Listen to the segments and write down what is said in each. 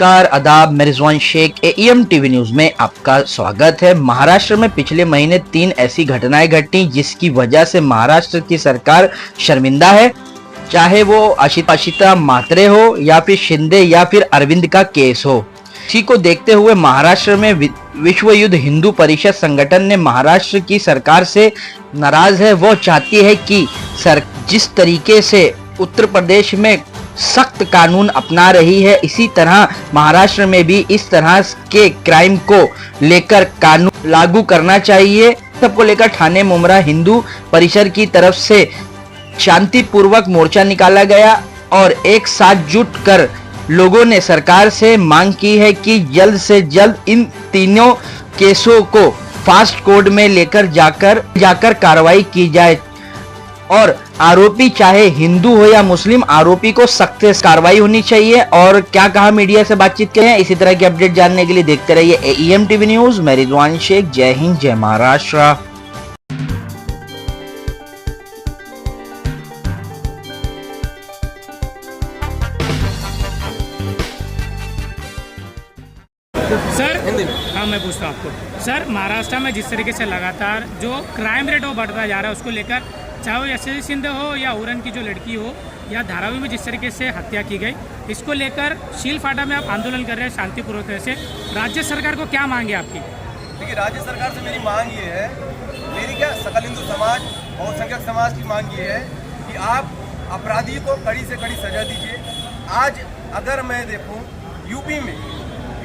नमस्कार, आदाब। मैं Rizwan Shaikh, AM TV news में आपका स्वागत है। महाराष्ट्र में पिछले महीने 3 ऐसी घटनाएं घटी जिसकी वजह से महाराष्ट्र की सरकार शर्मिंदा है। चाहे वो आशिता म्हात्रे हो या फिर शिंदे या फिर अरविंद का केस हो। इसी को देखते हुए महाराष्ट्र में विश्व युद्ध हिंदू परिषद संगठन ने महाराष्ट्र की सरकार से नाराज है। वो चाहती है कि जिस तरीके से उत्तर प्रदेश में सख्त कानून अपना रही है, इसी तरह महाराष्ट्र में भी इस तरह के क्राइम को लेकर कानून लागू करना चाहिए। सबको लेकर ठाणे मुमरा हिंदू परिषद की तरफ से शांतिपूर्वक मोर्चा निकाला गया और एक साथ जुटकर लोगों ने सरकार से मांग की है कि जल्द से जल्द इन तीनों केसों को फास्ट कोर्ट में लेकर जाकर कार्रवाई की जाए और आरोपी चाहे हिंदू हो या मुस्लिम, आरोपी को सख्त कार्रवाई होनी चाहिए। और क्या कहा मीडिया से बातचीत करें, इसी तरह की अपडेट जानने के लिए देखते रहिए एएम टीवी न्यूज। मैं रिजवान शेख। जय हिंद, जय महाराष्ट्र। सर हाँ, मैं पूछता हूँ आपको सर, महाराष्ट्र में जिस तरीके से लगातार जो क्राइम रेट वो बढ़ता जा रहा है, उसको लेकर चाहे वो यशस्वी शिंदे हो या उरन की जो लड़की हो या धारावी में जिस तरीके से हत्या की गई, इसको लेकर शील फाटा में आप आंदोलन कर रहे हैं शांतिपूर्वक तरह से, राज्य सरकार को क्या मांग है आपकी? देखिए, राज्य सरकार से मेरी मांग ये है, मेरी क्या सकल हिंदू समाज बहुसंख्यक समाज की मांग ये है कि आप अपराधी को कड़ी से कड़ी सजा दीजिए। आज अगर मैं देखूं, यूपी में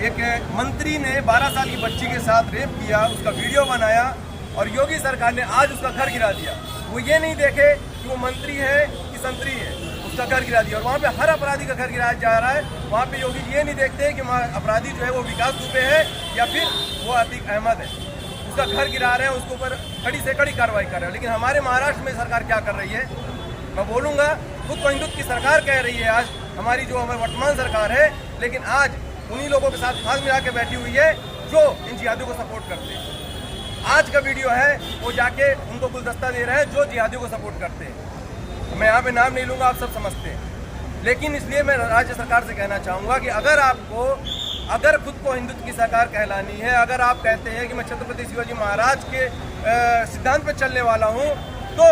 एक मंत्री ने 12 साल की बच्ची के साथ रेप किया, उसका वीडियो बनाया और योगी सरकार ने आज उसका घर गिरा दिया। वो ये नहीं देखे कि वो मंत्री है कि संतरी है, उसका घर गिरा दिया। और वहाँ पे हर अपराधी का घर गिराया जा रहा है। वहाँ पे योगी ये नहीं देखते कि अपराधी जो है वो विकास दुबे है या फिर वो अतीक अहमद है, उसका घर गिरा रहे हैं, उसके ऊपर कड़ी से कड़ी कार्रवाई कर रहे हैं। लेकिन हमारे महाराष्ट्र में सरकार क्या कर रही है, मैं बोलूँगा, खुद को हिंदुत्व की सरकार कह रही है आज हमारी जो हमारी वर्तमान सरकार है, लेकिन आज उन्हीं लोगों के साथ हाथ मिला के बैठी हुई है जो इन जिहादियों को सपोर्ट करते हैं। आज का वीडियो है, वो जाके उनको गुलदस्ता दे रहे हैं जो जिहादियों को सपोर्ट करते हैं। मैं यहाँ पे नाम नहीं लूँगा, आप सब समझते हैं। लेकिन इसलिए मैं राज्य सरकार से कहना चाहूँगा कि अगर खुद को हिंदुत्व की सरकार कहलानी है, अगर आप कहते हैं कि मैं छत्रपति शिवाजी महाराज के सिद्धांत पर चलने वाला हूँ, तो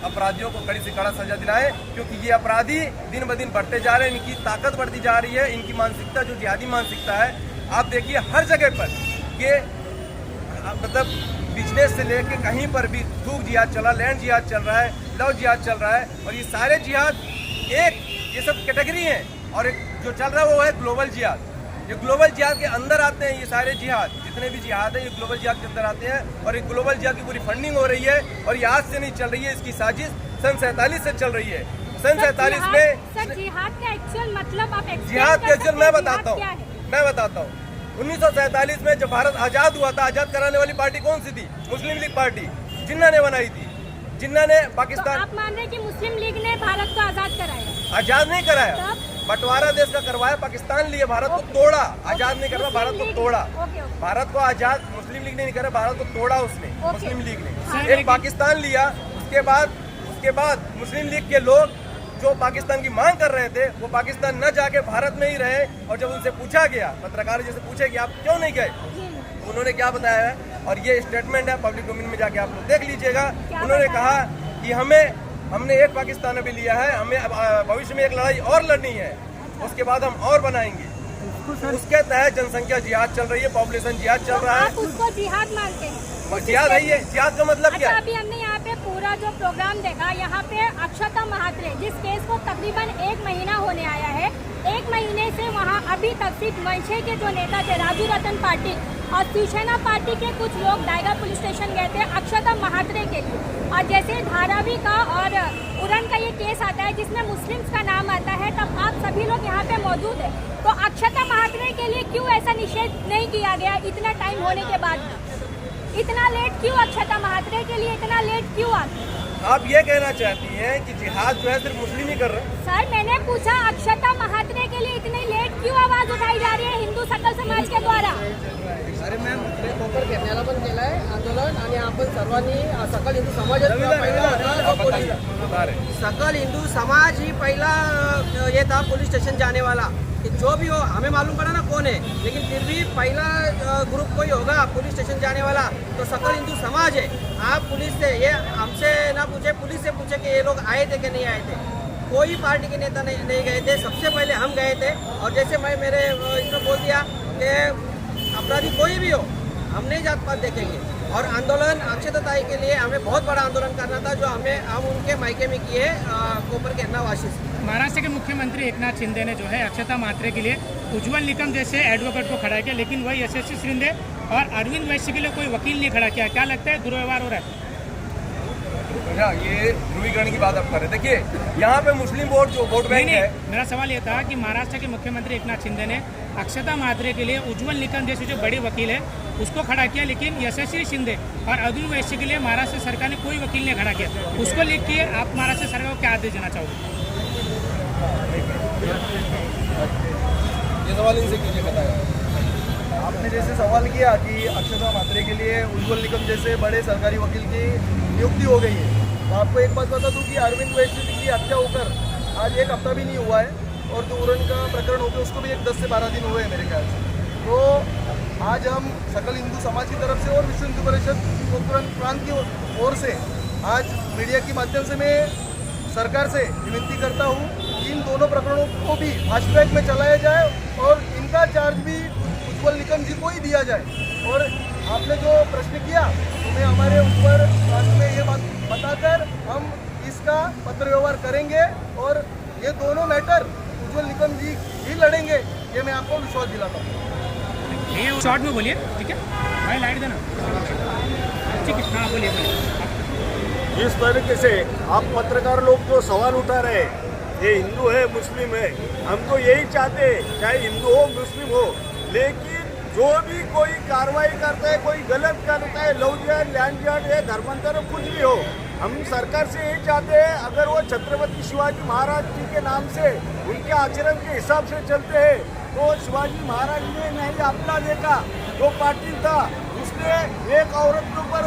अपराधियों को कड़ी से कड़ा सजा दिलाएं, क्योंकि ये अपराधी दिन ब दिन बढ़ते जा रहे हैं, इनकी ताकत बढ़ती जा रही है, इनकी मानसिकता जो जिहादी मानसिकता है। आप देखिए हर जगह पर ये मतलब बिजनेस से लेके कहीं पर भी थूक जिहाद चला, लैंड जिहाद चल रहा है, लव जिहाद चल रहा है। और ये सारे जिहाद ये सब कैटेगरी हैं और एक जो चल रहा है वो है ग्लोबल जिहाद। ये ग्लोबल जिहाद के अंदर आते हैं ये सारे जिहाद, जितने भी जिहाद है ये ग्लोबल जिहाद के अंदर आते हैं। और ये ग्लोबल जिहाद की पूरी फंडिंग हो रही है और ये आज से नहीं चल रही है, इसकी साजिश सन 47 से चल रही है। सन 47 में सर जिहाद का एक्चुअल मतलब आप जिहाद का एक्चुअल मैं बताता हूँ। 1947 में जब भारत आजाद हुआ था, आजाद कराने वाली पार्टी कौन सी थी? मुस्लिम लीग पार्टी, जिन्ना ने बनाई थी, जिन्ना ने पाकिस्तान। तो आप मान रहे हैं कि मुस्लिम लीग ने भारत को आजाद कराया? आजाद नहीं कराया, बंटवारा देश का करवाया, पाकिस्तान लिए, भारत को तोड़ा। आजाद नहीं करवा, भारत को तोड़ा। भारत को आजाद मुस्लिम लीग ने नहीं करा, भारत को तोड़ा उसने, मुस्लिम लीग ने। एक पाकिस्तान लिया, उसके बाद मुस्लिम लीग के लोग जो पाकिस्तान की मांग कर रहे थे वो पाकिस्तान न जाके भारत में ही रहे। और जब उनसे पूछा गया, पत्रकार जैसे पूछे कि आप क्यों नहीं गए, तो उन्होंने क्या बताया है, और ये स्टेटमेंट है, पब्लिक डोमेन में जाके आप लोग देख लीजिएगा। उन्होंने कहा कि हमने एक पाकिस्तान अभी लिया है, हमें भविष्य में एक लड़ाई और लड़नी है, उसके बाद हम और बनाएंगे। उसके तहत जनसंख्या जिहाद चल रही है, पॉपुलेशन जिहाद चल रहा है। आप उसको जिहाद मानते हैं? जिहाद है ये, जिहाद का मतलब क्या है? अभी हमने यहाँ पे पूरा जो प्रोग्राम देखा, यहाँ पे अक्षता म्हात्रे जिस केस को तकरीबन 1 महीना होने आया है, 1 महीने से वहाँ अभी तक सिर्फ मनसे के जो नेता थे राजू रतन पाटिल और शिवसेना पार्टी के कुछ लोग दायगा पुलिस स्टेशन गए थे अक्षता म्हात्रे के लिए। और जैसे धारावी का और उरन का ये केस आता है जिसमें मुस्लिम्स का नाम आता है, तब आप सभी लोग यहाँ पे मौजूद है। तो अक्षता म्हात्रे के लिए क्यों ऐसा निषेध नहीं किया गया इतना टाइम होने के बाद? इतना लेट क्यों? अक्षता म्हात्रे के लिए इतना लेट क्यों आता? आप ये कहना चाहती हैं कि जिहाद जो है सिर्फ मुस्लिम ही कर रहे हैं? सर मैंने पूछा अक्षता म्हात्रे के लिए इतनी लेट क्यों आवाज उठाई जा रही है? हिंदू सकल समाज के द्वारा? अरे मॅम, ते कोपर घेण्याला पण केलं आहे आंदोलन आणि आपण सर्वांनी सकल हिंदू समाज सकल हिंदू समाज ही पहला ये था पुलिस स्टेशन जाने वाला कि जो भी हो, हमें मालूम पड़ा ना कौन है, लेकिन फिर भी पहला ग्रुप कोई होगा पुलिस स्टेशन जाने वाला तो सकल हिंदू समाज है। आप पुलिस से ये हमसे ना पूछे, पुलिस से पूछे कि ये लोग आए थे कि नहीं आए थे। कोई पार्टी के नेता नहीं गए थे, सबसे पहले हम गए थे। और जैसे मैं मेरे इसमें बोल दिया कि अपराधी कोई भी हो, हम नहीं जात पात देखेंगे। और आंदोलन अक्षता ताई के लिए हमें बहुत बड़ा आंदोलन करना था, जो हम उनके मायके में किए कोपर केरना वाशी से। महाराष्ट्र के मुख्यमंत्री एकनाथ शिंदे ने जो है अक्षता मात्रे के लिए उज्जवल निकम जैसे एडवोकेट को खड़ा किया, लेकिन वही यशस्वी शिंदे और अरविंद वैश्य के लिए कोई वकील नहीं खड़ा किया। क्या लगता है दुर्व्यवहार हो रहा है? ये ध्रुवीकरण की बात आप कर रहे हैं। देखिए, यहाँ पे मुस्लिम वोट बैंक है। मेरा सवाल ये था कि महाराष्ट्र के मुख्यमंत्री एकनाथ शिंदे ने अक्षता मात्रे के लिए उज्जवल निकम जैसे जो बड़े वकील है उसको खड़ा किया, लेकिन यशस्वी शिंदे और अरविंद वैश्य के लिए महाराष्ट्र सरकार ने कोई वकील नहीं खड़ा किया। उसको लेकर के आप महाराष्ट्र सरकार को क्या आदेश देना चाहोगे? ये सवाल इनसे कीजिए, बताया आपने जैसे सवाल किया कि अक्षता मात्रे के लिए उज्जवल निकम जैसे बड़े सरकारी वकील की नियुक्ति हो गई है, तो आपको एक बात बता दूं कि अरविंद वैश्य की हत्या होकर आज एक हफ्ता भी नहीं हुआ है, और जो उरण का प्रकरण हो गया उसको भी 10 से 12 दिन हुए हैं मेरे ख्याल से। तो आज हम सकल हिंदू समाज की तरफ से और विश्व हिंदू परिषद कोकण प्रांत की ओर से आज मीडिया के माध्यम से मैं सरकार से विनती करता हूँ कि इन दोनों प्रकरणों को भी फास्ट ट्रैक में चलाया जाए और इनका चार्ज भी उज्जवल निकम जी को ही दिया जाए। और आपने जो प्रश्न किया तो मैं हमारे ऊपर प्रांत में ये बात बताकर हम इसका पत्र व्यवहार करेंगे और ये दोनों मैटर उज्जवल निकम जी ही लड़ेंगे, ये मैं आपको विश्वास दिलाता हूँ। ये शॉर्ट में बोलिए, ठीक है भाई, लाइट देना, ठीक है। हाँ बोलिए। इस तरीके से आप पत्रकार लोग जो सवाल उठा रहे हैं, ये हिंदू है मुस्लिम है, हम तो यही चाहते हैं चाहे हिंदू हो मुस्लिम हो, लेकिन जो भी कोई कार्रवाई करता है, कोई गलत करता है, लव जिहाद लैंड जिहाद है, धर्मांतर कुछ भी हो, हम सरकार से यही चाहते हैं अगर वो छत्रपति शिवाजी महाराज जी के नाम से उनके आचरण के हिसाब से चलते हैं तो शिवाजी महाराज ने नहीं अपना देखा, जो पाटिल था उसने एक औरत के ऊपर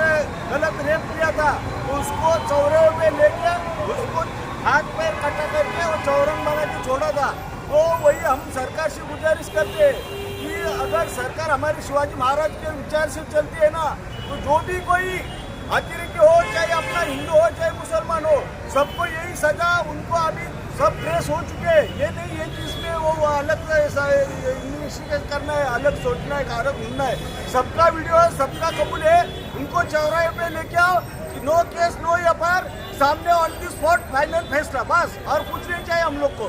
गलत रेप किया था तो उसको चौरे में लेके उसको हाथ पैर कटा करके वो चौरंग बना के छोड़ा था। तो वही हम सरकार से गुजारिश करते हैं कि अगर सरकार हमारे शिवाजी महाराज के विचार से चलती है ना, तो जो भी कोई अतिरिक्त हो, चाहे अपना हिंदू हो चाहे मुसलमान हो, सबको यही सजा, उनको अभी सब प्रेस हो चुके हैं। ये नहीं है कि इसमें वो अलग ऐसा इन्वेस्टिगेट करना है, अलग सोचना है, अलग ढूंढना है। सबका वीडियो है, सबका कबूल है, उनको चौराहे पे लेके आओ, नो केस नो एफआईआर, सामने ऑन दी स्पॉट फाइनल फैसला, बस और कुछ नहीं चाहिए हम लोग को।